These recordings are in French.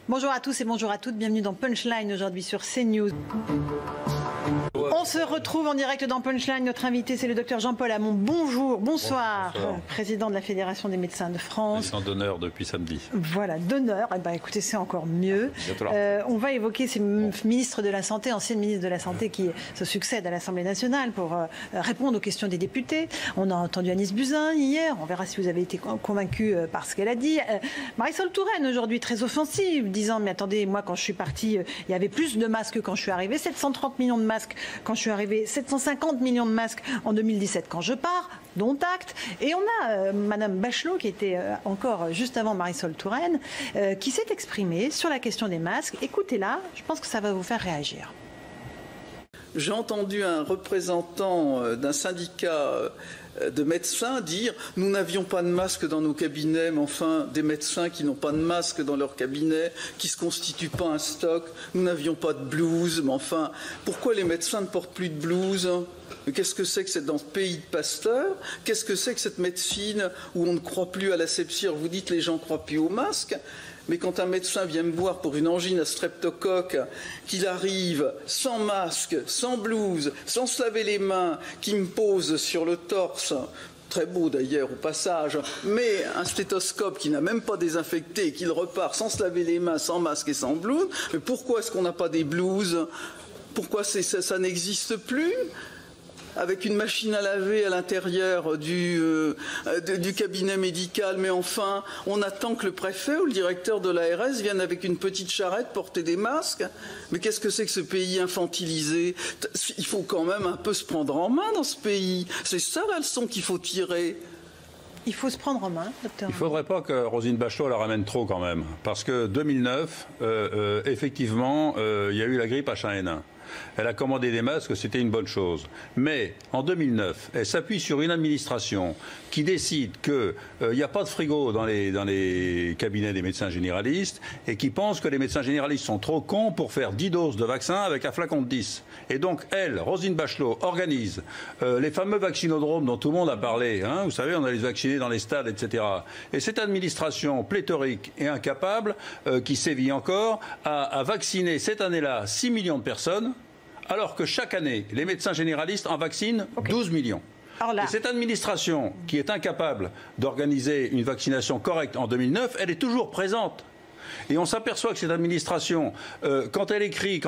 Bonjour à tous et bonjour à toutes, bienvenue dans Punchline aujourd'hui sur CNews. On se retrouve en direct dans Punchline. Notre invité, c'est le docteur Jean-Paul Hamon. Bonjour, bonsoir. Président de la Fédération des médecins de France. Président d'honneur depuis samedi. Voilà, d'honneur. Eh ben, écoutez, c'est encore mieux. On va évoquer ces ministres de la Santé, anciennes ministres de la Santé qui se succèdent à l'Assemblée nationale pour répondre aux questions des députés. On a entendu Agnès Buzyn hier. On verra si vous avez été convaincu par ce qu'elle a dit. Marisol Touraine, aujourd'hui, très offensive, disant, mais attendez, moi, quand je suis partie, il y avait plus de masques quand je suis arrivée. 730 millions de masques quand je suis arrivée, 750 millions de masques en 2017 quand je pars, dont acte. Et on a Madame Bachelot, qui était encore juste avant Marisol Touraine, qui s'est exprimée sur la question des masques. Écoutez-la, je pense que ça va vous faire réagir. J'ai entendu un représentant d'un syndicat de médecins dire « Nous n'avions pas de masques dans nos cabinets, mais enfin, des médecins qui n'ont pas de masques dans leur cabinet, qui ne se constituent pas un stock. Nous n'avions pas de blouse, mais enfin, pourquoi les médecins ne portent plus de blouse ?» Qu'est-ce que c'est que c'est dans ce pays de Pasteur? Qu'est-ce que c'est que cette médecine où on ne croit plus à l'asepsie? Vous dites les gens ne croient plus aux masques. Mais quand un médecin vient me voir pour une angine à streptocoque, qu'il arrive sans masque, sans blouse, sans se laver les mains, qui me pose sur le torse, très beau d'ailleurs au passage, mais un stéthoscope qui n'a même pas désinfecté et qu'il repart sans se laver les mains, sans masque et sans blouse, mais pourquoi est-ce qu'on n'a pas des blouses? Pourquoi ça n'existe plus? Avec une machine à laver à l'intérieur du cabinet médical. Mais enfin, on attend que le préfet ou le directeur de l'ARS vienne avec une petite charrette porter des masques. Mais qu'est-ce que c'est que ce pays infantilisé? Il faut quand même un peu se prendre en main dans ce pays. C'est ça la leçon qu'il faut tirer. Il faut se prendre en main, docteur. Il ne faudrait pas que Roselyne Bachelot la ramène trop quand même. Parce que 2009, effectivement, il y a eu la grippe H1N1. Elle a commandé des masques, c'était une bonne chose. Mais en 2009, elle s'appuie sur une administration qui décide qu'il n'y a pas de frigo dans les cabinets des médecins généralistes et qui pense que les médecins généralistes sont trop cons pour faire 10 doses de vaccin avec un flacon de 10. Et donc, elle, Roselyne Bachelot, organise les fameux vaccinodromes dont tout le monde a parlé. Hein, vous savez, on allait se vacciner dans les stades, etc. Et cette administration pléthorique et incapable, qui sévit encore, a vacciné cette année-là 6 millions de personnes, alors que chaque année, les médecins généralistes en vaccinent 12 millions. Et cette administration, qui est incapable d'organiser une vaccination correcte en 2009, elle est toujours présente. Et on s'aperçoit que cette administration, quand elle écrit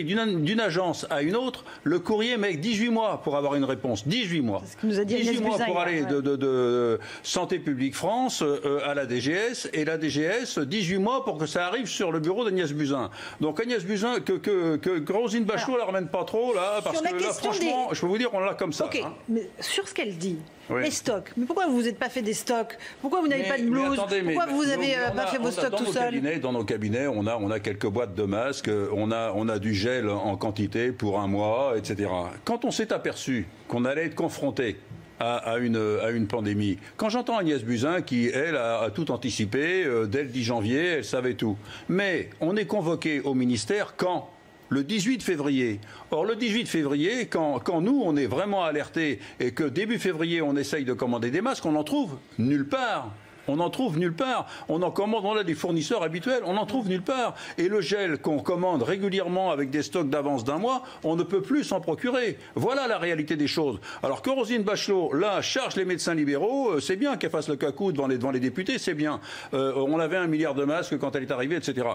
d'une agence à une autre, le courrier met 18 mois pour avoir une réponse. 18 mois. C'est ce que nous a dit 18 mois pour aller de Santé publique France à la DGS, et la DGS, 18 mois pour que ça arrive sur le bureau d'Agnès Buzyn. Donc Agnès Buzyn, que Roselyne Bachelot ne la ramène pas trop, là, parce que là, franchement, je peux vous dire, on l'a comme ça. Ok, hein. Mais sur ce qu'elle dit, oui. Les stocks. Mais pourquoi vous n'êtes pas fait des stocks? Pourquoi vous n'avez pas de blouse? Pourquoi vous n'avez pas fait vos stocks tout seul? Dans nos cabinets, on a quelques boîtes de masques, on a du gel en quantité pour un mois, etc. Quand on s'est aperçu qu'on allait être confronté à une pandémie. Quand j'entends Agnès Buzyn qui, elle, a tout anticipé, dès le 10 janvier, elle savait tout. Mais on est convoqué au ministère quand? Le 18 février. Or, le 18 février, quand nous, on est vraiment alertés et que début février, on essaye de commander des masques, on n'en trouve nulle part. On n'en trouve nulle part. On en commande, on a des fournisseurs habituels, on n'en trouve nulle part. Et le gel qu'on commande régulièrement avec des stocks d'avance d'un mois, on ne peut plus s'en procurer. Voilà la réalité des choses. Alors que Roselyne Bachelot, là, charge les médecins libéraux, c'est bien qu'elle fasse le cacou devant les députés, c'est bien. On avait 1 milliard de masques quand elle est arrivée, etc.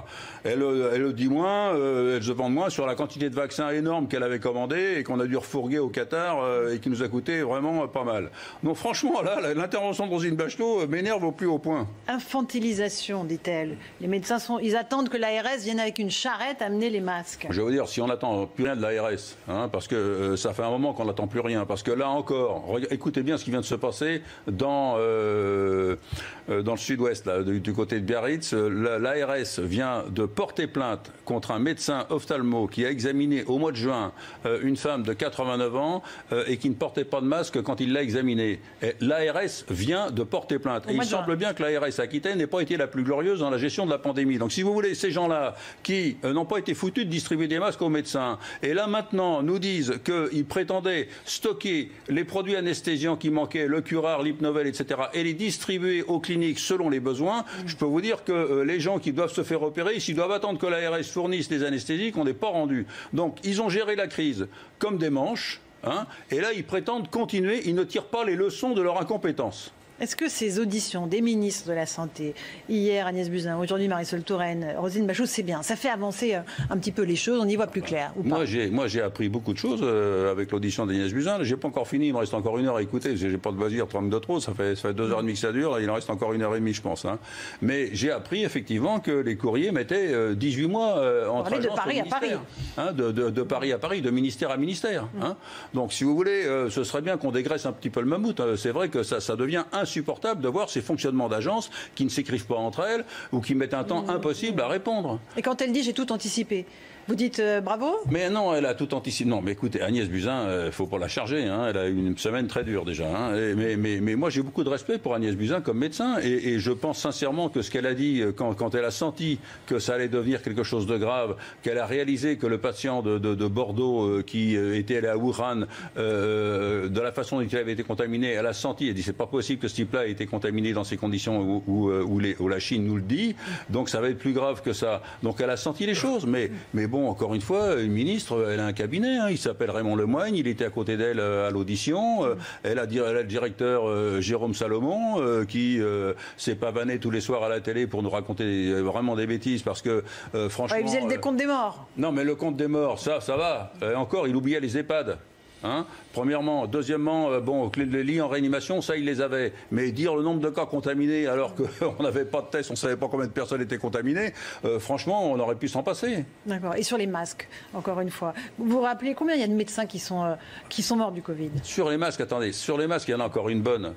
Elle dit moins, elle se vante moins sur la quantité de vaccins énorme qu'elle avait commandé et qu'on a dû refourguer au Qatar et qui nous a coûté vraiment pas mal. Donc franchement, là, l'intervention de Roselyne Bachelot m'énerve au plus haut point. Infantilisation, dit-elle. Les médecins ils attendent que l'ARS vienne avec une charrette amener les masques. Je vais vous dire, si on n'attend plus rien de l'ARS, hein, parce que ça fait un moment qu'on n'attend plus rien, parce que là encore, écoutez bien ce qui vient de se passer dans le sud-ouest, du côté de Biarritz. L'ARS vient de porter plainte contre un médecin ophtalmo qui a examiné au mois de juin une femme de 89 ans et qui ne portait pas de masque quand il l'a examinée. L'ARS vient de porter plainte. Et il semble semble bien que l'ARS Aquitaine n'ait pas été la plus glorieuse dans la gestion de la pandémie. Donc si vous voulez, ces gens-là qui n'ont pas été foutus de distribuer des masques aux médecins, et là maintenant nous disent qu'ils prétendaient stocker les produits anesthésiants qui manquaient, le curare, l'hypnovel, etc., et les distribuer aux cliniques selon les besoins, je peux vous dire que les gens qui doivent se faire opérer, s'ils doivent attendre que l'ARS fournisse les anesthésiques, on n'est pas rendu. Donc ils ont géré la crise comme des manches, hein, et là ils prétendent continuer, ils ne tirent pas les leçons de leur incompétence. Est-ce que ces auditions des ministres de la Santé, hier Agnès Buzyn, aujourd'hui Marisol Touraine, Roselyne Bachelot, c'est bien. Ça fait avancer un petit peu les choses, on y voit plus clair. Ou pas? Moi, j'ai appris beaucoup de choses avec l'audition d'Agnès Buzyn. Je n'ai pas encore fini, il me reste encore 1 heure à écouter. Je n'ai pas de loisir, 30 minutes de trop, ça fait 2h30 que ça dure, il en reste encore 1h30, je pense. Hein. Mais j'ai appris effectivement que les courriers mettaient 18 mois entre agences de Paris à Paris. Hein, de Paris à Paris, de ministère à ministère. Hein. Donc si vous voulez, ce serait bien qu'on dégraisse un petit peu le mammouth. C'est vrai que ça devient insupportable de voir ces fonctionnements d'agences qui ne s'écrivent pas entre elles ou qui mettent un temps impossible à répondre. Et quand elle dit j'ai tout anticipé, vous dites bravo? Mais non, elle a tout anticipé. Non, mais écoutez, Agnès Buzyn, il ne faut pas la charger. Hein, elle a eu une semaine très dure déjà. Hein, mais moi, j'ai beaucoup de respect pour Agnès Buzyn comme médecin. Et je pense sincèrement que ce qu'elle a dit quand elle a senti que ça allait devenir quelque chose de grave, qu'elle a réalisé que le patient de Bordeaux qui était allé à Wuhan, de la façon dont il avait été contaminé, elle a senti, elle dit c'est pas possible que ce type-là ait été contaminé dans ces conditions où la Chine nous le dit. Donc ça va être plus grave que ça. Donc elle a senti les choses. Mais bon, encore une fois, une ministre, elle a un cabinet, hein, il s'appelle Raymond Lemoigne, il était à côté d'elle à l'audition, elle a le directeur Jérôme Salomon, qui s'est pavané tous les soirs à la télé pour nous raconter vraiment des bêtises, parce que franchement... il faisait le décompte des morts. Non, mais le compte des morts, ça va. Encore, il oubliait les EHPAD. Hein, premièrement. Deuxièmement, les lits en réanimation, ça, ils les avaient. Mais dire le nombre de cas contaminés alors qu'on n'avait pas de test, on ne savait pas combien de personnes étaient contaminées, franchement, on aurait pu s'en passer. D'accord. Et sur les masques, encore une fois, vous vous rappelez combien il y a de médecins qui sont morts du Covid? Sur les masques, attendez, sur les masques, il y en a encore une bonne.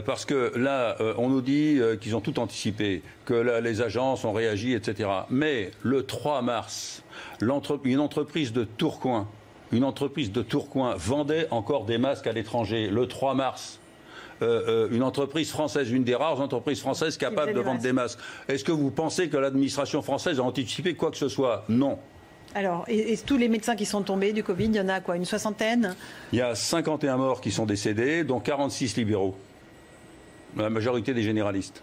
Parce que là, on nous dit qu'ils ont tout anticipé, que là, les agences ont réagi, etc. Mais le 3 mars, une entreprise de Tourcoing vendait encore des masques à l'étranger. Le 3 mars, une entreprise française, une des rares entreprises françaises capables de vendre des masques. Est-ce que vous pensez que l'administration française a anticipé quoi que ce soit? Non. Alors, et tous les médecins qui sont tombés du Covid, il y en a quoi, une soixantaine? Il y a 51 morts qui sont décédés, dont 46 libéraux. La majorité des généralistes.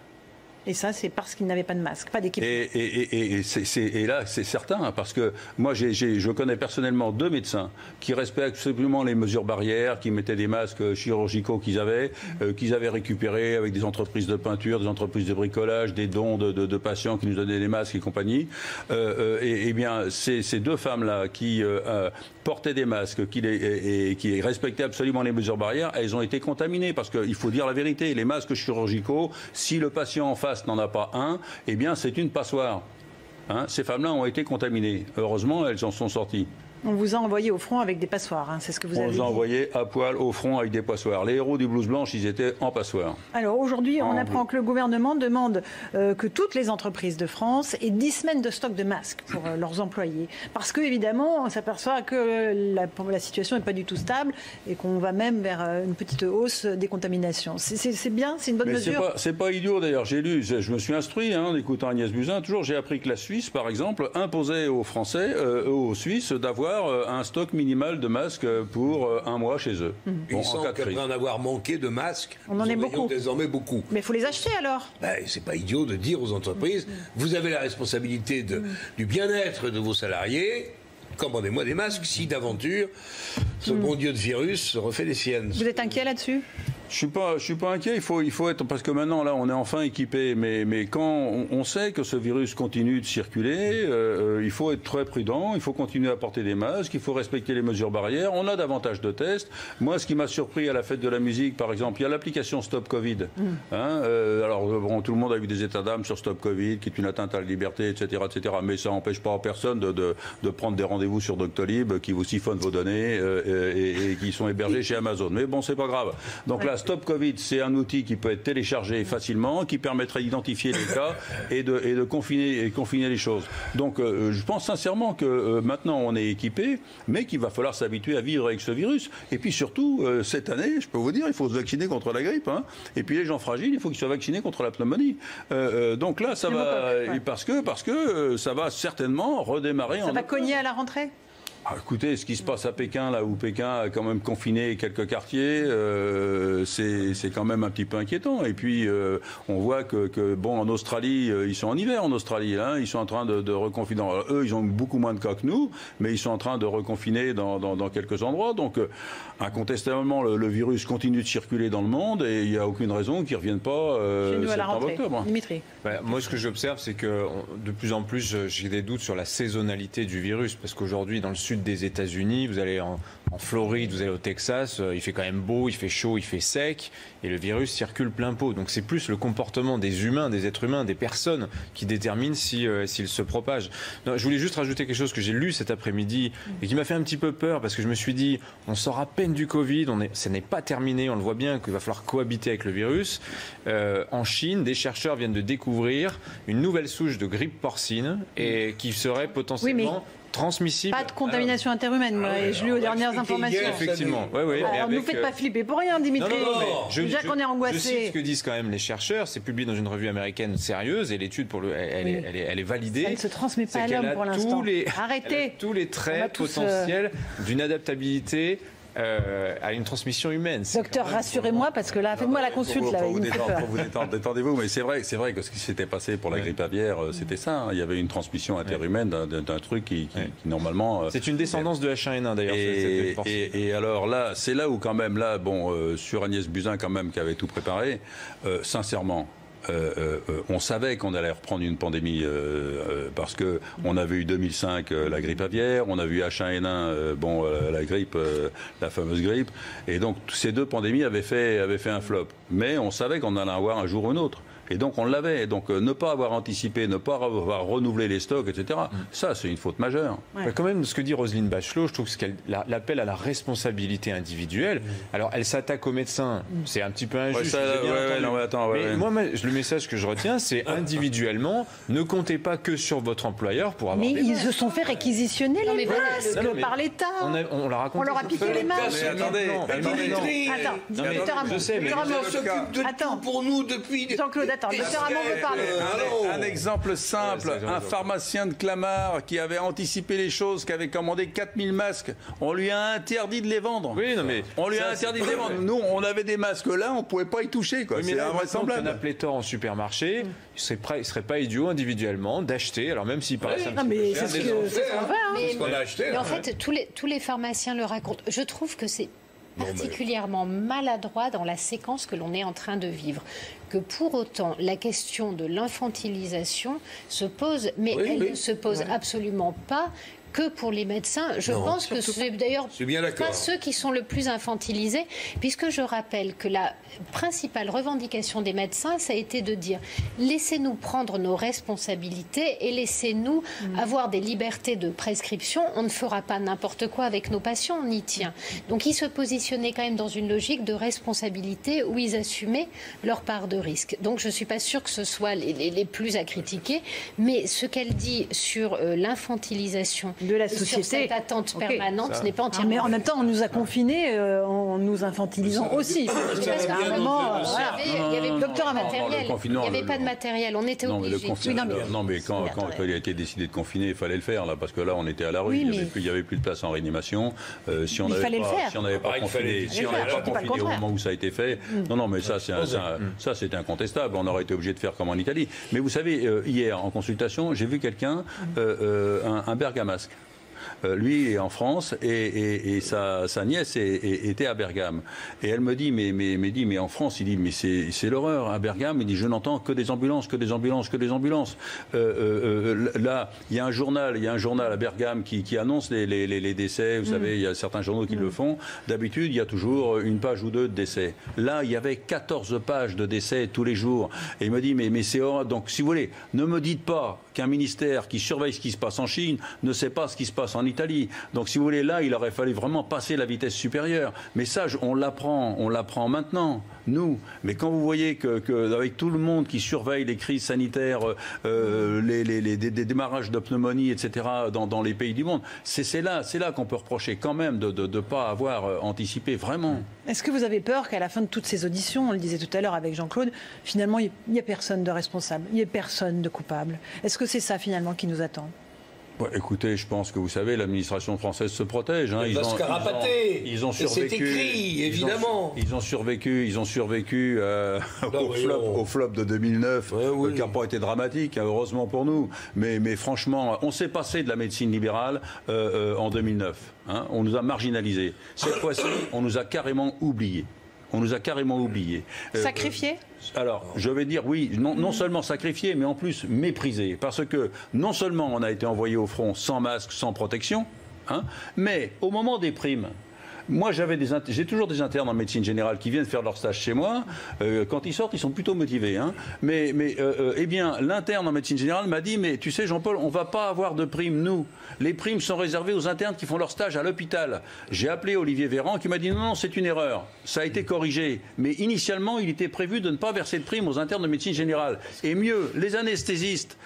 Et ça, c'est parce qu'ils n'avaient pas de masque, pas d'équipement. Et là, c'est certain, hein, parce que moi, je connais personnellement 2 médecins qui respectent absolument les mesures barrières, qui mettaient des masques chirurgicaux qu'ils avaient récupérés avec des entreprises de peinture, des entreprises de bricolage, des dons de patients qui nous donnaient des masques et compagnie. Et bien, ces 2 femmes-là qui portaient des masques et qui respectaient absolument les mesures barrières, elles ont été contaminées, parce qu'il faut dire la vérité, les masques chirurgicaux, si le patient en face n'en a pas un, eh bien c'est une passoire. Hein, ces femmes-là ont été contaminées. Heureusement, elles en sont sorties. On vous a envoyé au front avec des passoires, hein, c'est ce que vous avez dit. On vous a envoyé à poil au front avec des passoires. Les héros du blouse blanche, ils étaient en passoire. Alors aujourd'hui, on apprend que le gouvernement demande que toutes les entreprises de France aient 10 semaines de stock de masques pour leurs employés. Parce qu'évidemment, on s'aperçoit que la situation n'est pas du tout stable et qu'on va même vers une petite hausse des contaminations. C'est bien, c'est une bonne mesure. C'est pas idiot d'ailleurs. J'ai lu, je me suis instruit en écoutant Agnès Buzyn. Toujours, j'ai appris que la Suisse, par exemple, imposait aux Français, aux Suisses, d'avoir un stock minimal de masques pour 1 mois chez eux. Il semble qu'après en avoir manqué de masques, on en est beaucoup. Désormais beaucoup. Mais il faut les acheter alors. C'est pas idiot de dire aux entreprises, vous avez la responsabilité du bien-être de vos salariés. Commandez-moi des masques si d'aventure ce bon Dieu de virus refait des siennes. Vous êtes inquiet là-dessus? Je suis pas inquiet, il faut être, parce que maintenant là on est enfin équipé, mais quand on sait que ce virus continue de circuler, il faut être très prudent, il faut continuer à porter des masques, il faut respecter les mesures barrières, on a davantage de tests. Moi, ce qui m'a surpris à la fête de la musique, par exemple, il y a l'application Stop Covid. Hein, alors bon, tout le monde a eu des états d'âme sur Stop Covid, qui est une atteinte à la liberté, etc., etc. Mais ça n'empêche pas personne de prendre des rendez-vous sur Doctolib, qui vous siphonnent vos données et qui sont hébergés chez Amazon. Mais bon, c'est pas grave. Donc là, Stop Covid, c'est un outil qui peut être téléchargé facilement, qui permettrait d'identifier les cas et de confiner les choses. Donc, je pense sincèrement que maintenant, on est équipé, mais qu'il va falloir s'habituer à vivre avec ce virus. Et puis surtout, cette année, je peux vous dire, il faut se vacciner contre la grippe. Hein. Et puis les gens fragiles, il faut qu'ils soient vaccinés contre la pneumonie. Donc là, ça va... Parce que ça va certainement redémarrer. Ça va cogner à la rentrée ? Écoutez, ce qui se passe à Pékin, là où Pékin a quand même confiné quelques quartiers, c'est quand même un petit peu inquiétant. Et puis, on voit que bon, en Australie, ils sont en hiver en Australie. Hein, ils sont en train de reconfiner. Alors, eux, ils ont beaucoup moins de cas que nous, mais ils sont en train de reconfiner dans quelques endroits. Donc, incontestablement, le virus continue de circuler dans le monde et il n'y a aucune raison qu'il ne revienne pas septembre-octobre. Dimitri. Moi, ce que j'observe, c'est que de plus en plus, j'ai des doutes sur la saisonnalité du virus. Parce qu'aujourd'hui, dans le sud des États-Unis, vous allez en Floride, vous allez au Texas, il fait quand même beau, il fait chaud, il fait sec, et le virus circule plein pot. Donc c'est plus le comportement des humains, des êtres humains, des personnes qui détermine s'il se propage. Non, je voulais juste rajouter quelque chose que j'ai lu cet après-midi et qui m'a fait un petit peu peur parce que je me suis dit, on sort à peine du Covid, ça n'est pas terminé, on le voit bien qu'il va falloir cohabiter avec le virus. En Chine, des chercheurs viennent de découvrir une nouvelle souche de grippe porcine et qui serait potentiellement... transmissible. Pas de contamination interhumaine, et je lis aux dernières informations. Effectivement. Alors, ne nous faites pas flipper pour rien, Dimitri. Déjà qu'on est angoissé. Je sais ce que disent quand même les chercheurs. C'est publié dans une revue américaine sérieuse et l'étude, elle est validée. Ça ne se transmet pas à l'homme pour l'instant. Arrêtez. Tous les traits potentiels d'une adaptabilité à une transmission humaine. Docteur, rassurez-moi, parce que là, faites-moi la consulte. Là, détendez-vous, mais c'est vrai que ce qui s'était passé pour la grippe aviaire, c'était ça. Hein. Il y avait une transmission interhumaine d'un truc qui normalement... C'est une descendance de H1N1 d'ailleurs. Et alors là, c'est là où quand même, sur Agnès Buzyn quand même, qui avait tout préparé, sincèrement... on savait qu'on allait reprendre une pandémie parce que on avait eu 2005 la grippe aviaire, on a vu H1N1 la grippe, la fameuse grippe, et donc ces deux pandémies avaient fait un flop. Mais on savait qu'on allait avoir un jour ou un autre. Et donc on l'avait. Donc ne pas avoir anticipé, ne pas avoir renouvelé les stocks, etc. Ça, c'est une faute majeure. Ouais. Quand même, ce que dit Roselyne Bachelot, je trouve que l'appel à la responsabilité individuelle. Alors, elle s'attaque aux médecins. C'est un petit peu injuste. Moi, le message que je retiens, c'est individuellement, ne comptez pas que sur votre employeur pour avoir. Mais ils se sont fait réquisitionner les masques par l'État. On leur a piqué les masques. Attendez. Docteur Hamon. Je sais, mais on s'occupe de tout pour nous depuis. Jean-Claude, docteur Hamon veut parler. Un exemple simple, un pharmacien de Clamart qui avait anticipé les choses, qui avait commandé 4000 masques, on lui a interdit de les vendre. Oui, non mais on lui a interdit de les vendre. Nous, on avait des masques là, on pouvait pas y toucher. Quoi. C'est invraisemblable. Il y en a pléthore en supermarché. Il serait pas idiot individuellement d'acheter, alors même s'il paraît non mais c'est ce qu'on fait. Mais en fait, tous les pharmaciens le racontent. Je trouve que c'est particulièrement maladroit dans la séquence que l'on est en train de vivre. Que pour autant, la question de l'infantilisation se pose, mais elle ne se pose absolument pas que pour les médecins. Je pense que c'est d'ailleurs pas ceux qui sont le plus infantilisés, puisque je rappelle que la principale revendication des médecins, ça a été de dire laissez-nous prendre nos responsabilités et laissez-nous avoir des libertés de prescription. On ne fera pas n'importe quoi avec nos patients, on y tient. Donc ils se positionnaient quand même dans une logique de responsabilité où ils assumaient leur part de risque. Donc je ne suis pas sûre que ce soit les plus à critiquer, mais ce qu'elle dit sur l'infantilisation de la société, sur cette attente permanente, ce n'est pas entièrement. Mais en même temps, on nous a confinés en nous infantilisant aussi. Parce qu'à un moment, il y avait docteur à matériel. Il n'y avait pas de matériel. On était obligés. Non, mais quand il a été décidé de confiner, il fallait le faire là, parce que là, on était à la rue. Il n'y avait plus de place en réanimation. Si on n'avait pas confiné au moment où ça a été fait, non, mais ça, c'est incontestable. On aurait été obligé de faire comme en Italie. Mais vous savez, hier en consultation, j'ai vu quelqu'un, un bergamasque. Lui est en France et sa nièce était à Bergame. Et elle me dit, mais en France, il dit, mais c'est l'horreur. À Bergame, il dit, je n'entends que des ambulances. Là, il y a un journal à Bergame qui annonce les décès. Vous savez, il y a certains journaux qui le font. D'habitude, il y a toujours une page ou deux de décès. Là, il y avait 14 pages de décès tous les jours. Et il me dit, mais c'est horreur. Donc, si vous voulez, ne me dites pas qu'un ministère qui surveille ce qui se passe en Chine ne sait pas ce qui se passe en Italie. Donc, si vous voulez, là, il aurait fallu vraiment passer la vitesse supérieure. Mais ça, on l'apprend maintenant, nous. Mais quand vous voyez qu'avec tout le monde qui surveille les crises sanitaires, des démarrages de pneumonie, etc., dans les pays du monde, c'est là qu'on peut reprocher quand même de ne pas avoir anticipé vraiment. Est-ce que vous avez peur qu'à la fin de toutes ces auditions, on le disait tout à l'heure avec Jean-Claude, finalement, il n'y a personne de responsable, il n'y a personne de coupable? Est-ce que c'est ça, finalement, qui nous attend? Ouais, écoutez, je pense que vous savez, l'administration française se protège. Hein. Ils ont survécu. C'est écrit, évidemment. Ils ont survécu au flop de 2009, qui n'a pas été dramatique, heureusement pour nous. Mais franchement, on s'est passé de la médecine libérale en 2009. Hein. On nous a marginalisés. Cette fois-ci, on nous a carrément oubliés. Sacrifiés ? Alors, je vais dire oui, non seulement sacrifié, mais en plus méprisé. Parce que non seulement on a été envoyé au front sans masque, sans protection, hein, mais au moment des primes, moi, j'ai toujours des internes en médecine générale qui viennent faire leur stage chez moi. Quand ils sortent, ils sont plutôt motivés. Hein. Eh bien, l'interne en médecine générale m'a dit, mais tu sais, Jean-Paul, on ne va pas avoir de primes, nous. Les primes sont réservées aux internes qui font leur stage à l'hôpital. J'ai appelé Olivier Véran qui m'a dit, non, c'est une erreur. Ça a été corrigé. Mais initialement, il était prévu de ne pas verser de primes aux internes de médecine générale. Et mieux, les anesthésistes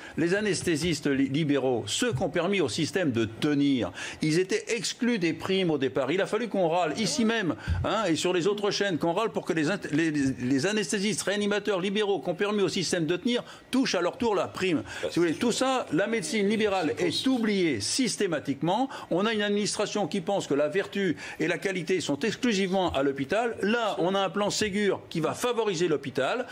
libéraux, ceux qui ont permis au système de tenir, ils étaient exclus des primes au départ. Il a fallu qu'on râle ici même, hein, et sur les autres chaînes, qu'on râle pour que les anesthésistes, réanimateurs libéraux qui ont permis au système de tenir touchent à leur tour la prime. Si vous voulez, tout ça, la médecine libérale est oubliée systématiquement. On a une administration qui pense que la vertu et la qualité sont exclusivement à l'hôpital. Là, on a un plan Ségur qui va favoriser l'hôpital,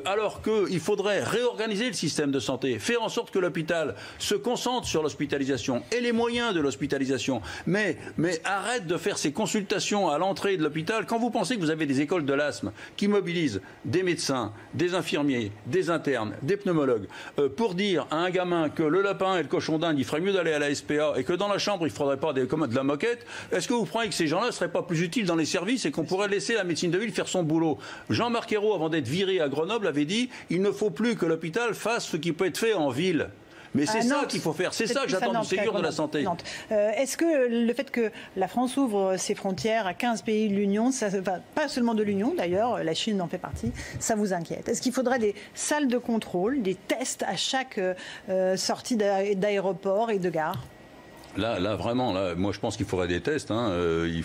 alors qu'il faudrait réorganiser le système de santé, faire en sorte que l'hôpital se concentre sur l'hospitalisation et les moyens de l'hospitalisation. Mais arrête de faire ces consultations à l'entrée de l'hôpital quand vous pensez que vous avez des écoles de l'asthme qui mobilisent des médecins, des infirmiers, des internes, des pneumologues pour dire à un gamin que le lapin et le cochon d'Inde, il ferait mieux d'aller à la SPA et que dans la chambre, il ne faudrait pas de la moquette. Est-ce que vous croyez que ces gens-là ne seraient pas plus utiles dans les services et qu'on pourrait laisser la médecine de ville faire son boulot? Jean-Marc Ayrault, avant d'être viré à Grenoble, avait dit « Il ne faut plus que l'hôpital fasse ce qui peut être fait en ville ». Mais c'est ça qu'il faut faire, c'est ça que j'attends du Ségur de la santé. Est-ce que le fait que la France ouvre ses frontières à 15 pays de l'Union, pas seulement de l'Union d'ailleurs, la Chine en fait partie, ça vous inquiète? Est-ce qu'il faudrait des salles de contrôle, des tests à chaque sortie d'aéroport et de gare? Là, vraiment, moi je pense qu'il faudrait des tests. Hein.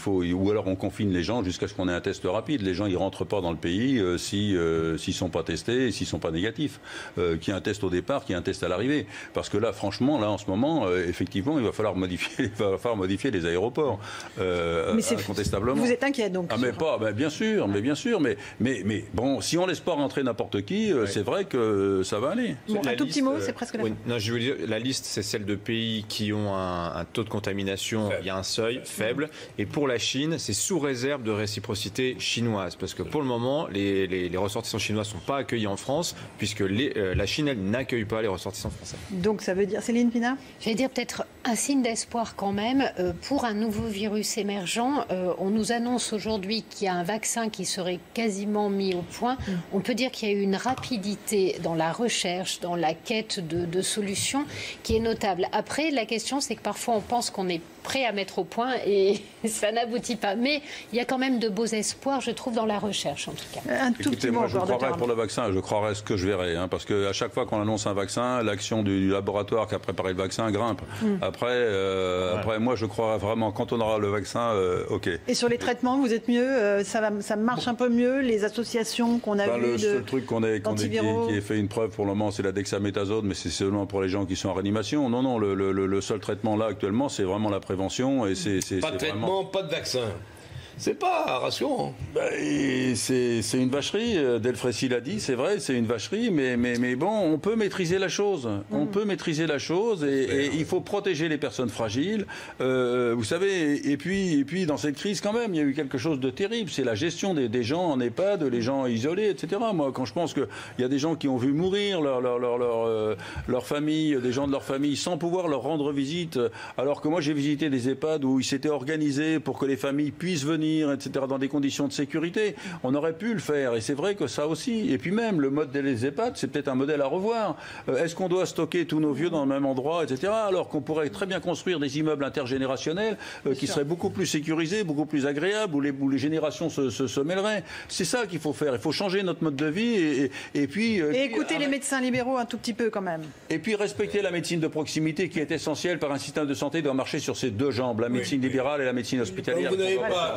Ou alors on confine les gens jusqu'à ce qu'on ait un test rapide. Les gens, ils ne rentrent pas dans le pays s'ils ne sont pas testés et s'ils ne sont pas négatifs. Qu'il y ait un test au départ, qu'il y ait un test à l'arrivée. Parce que là, franchement, en ce moment, effectivement, il va falloir modifier les aéroports. Incontestablement. Vous êtes inquiet donc? Bien sûr. Mais bon, si on ne laisse pas rentrer n'importe qui, c'est vrai que ça va aller. Bon, un tout petit mot, c'est presque la fin. Non, je veux dire, la liste, c'est celle de pays qui ont un taux de contamination, il y a un seuil faible. Et pour la Chine, c'est sous réserve de réciprocité chinoise. Parce que pour le moment, les ressortissants chinois ne sont pas accueillis en France, puisque la Chine, elle, n'accueille pas les ressortissants français. Donc ça veut dire, Céline Pina? Je vais dire peut-être un signe d'espoir quand même. Pour un nouveau virus émergent, on nous annonce aujourd'hui qu'il y a un vaccin qui serait quasiment mis au point. On peut dire qu'il y a eu une rapidité dans la recherche, dans la quête de solutions qui est notable. Après, la question, c'est que parfois on pense qu'on est prêt à mettre au point et ça n'aboutit pas. Mais il y a quand même de beaux espoirs, je trouve, dans la recherche en tout cas. Écoutez, moi je croirais pour le vaccin, je croirais ce que je verrai. Hein, parce qu'à chaque fois qu'on annonce un vaccin, l'action du laboratoire qui a préparé le vaccin grimpe. Après, moi je croirais vraiment, quand on aura le vaccin, OK. Et sur les traitements, vous êtes mieux? Ça marche un peu mieux? Les associations qu'on a vues le seul truc qui ait fait une preuve pour le moment, c'est la dexaméthasone, mais c'est seulement pour les gens qui sont en réanimation. Non, le seul traitement là actuellement, c'est vraiment la prévention. Et pas de traitement, pas de vaccin. C'est pas rassurant. C'est une vacherie. Delfrécy l'a dit, c'est vrai, c'est une vacherie, mais bon, on peut maîtriser la chose. On peut maîtriser la chose et il faut protéger les personnes fragiles. Vous savez, et puis dans cette crise quand même, il y a eu quelque chose de terrible. C'est la gestion des gens en EHPAD, les gens isolés, etc. Moi, quand je pense qu'il y a des gens qui ont vu mourir leur famille, des gens de leur famille, sans pouvoir leur rendre visite, alors que moi j'ai visité des EHPAD où ils s'étaient organisés pour que les familles puissent venir venir, etc., dans des conditions de sécurité. On aurait pu le faire, et c'est vrai que ça aussi. Et puis même, le mode des EHPAD, c'est peut-être un modèle à revoir. Est-ce qu'on doit stocker tous nos vieux dans le même endroit, etc., alors qu'on pourrait très bien construire des immeubles intergénérationnels qui seraient beaucoup plus sécurisés, beaucoup plus agréables, où les générations se mêleraient. C'est ça qu'il faut faire. Il faut changer notre mode de vie et puis... Et écouter les médecins libéraux un tout petit peu quand même. Et puis respecter la médecine de proximité qui est essentielle par un système de santé doit marcher sur ses deux jambes, la médecine libérale et la médecine hospitalière.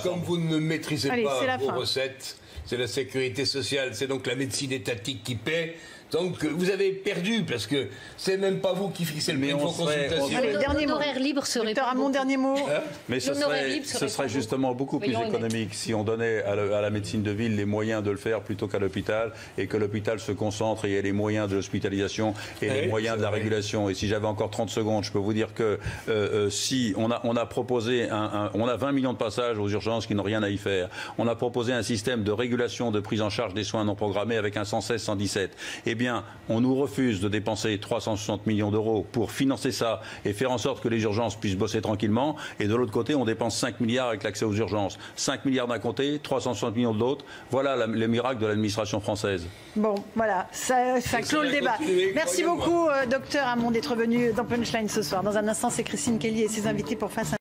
Comme vous ne maîtrisez pas vos recettes, c'est la sécurité sociale, c'est donc la médecine étatique qui paie. Donc vous avez perdu parce que c'est même pas vous qui fixez le prix de vos consultations. L'honoraire libre serait. Docteur, mon dernier mot. Mais ce serait justement beaucoup plus économique si on donnait à la médecine de ville les moyens de le faire plutôt qu'à l'hôpital, et que l'hôpital se concentre et ait les moyens de l'hospitalisation et les moyens de la régulation. Et si j'avais encore 30 secondes, je peux vous dire que si on a proposé on a 20 millions de passages aux urgences qui n'ont rien à y faire. On a proposé un système de régulation de prise en charge des soins non programmés avec un 116-117. Eh bien, on nous refuse de dépenser 360 millions d'euros pour financer ça et faire en sorte que les urgences puissent bosser tranquillement. Et de l'autre côté, on dépense 5 milliards avec l'accès aux urgences. 5 milliards d'un côté, 360 millions de l'autre. Voilà le miracle de l'administration française. Bon, voilà, ça clôt le débat. Merci beaucoup, docteur Hamon, d'être venu dans Punchline ce soir. Dans un instant, c'est Christine Kelly et ses invités pour Face à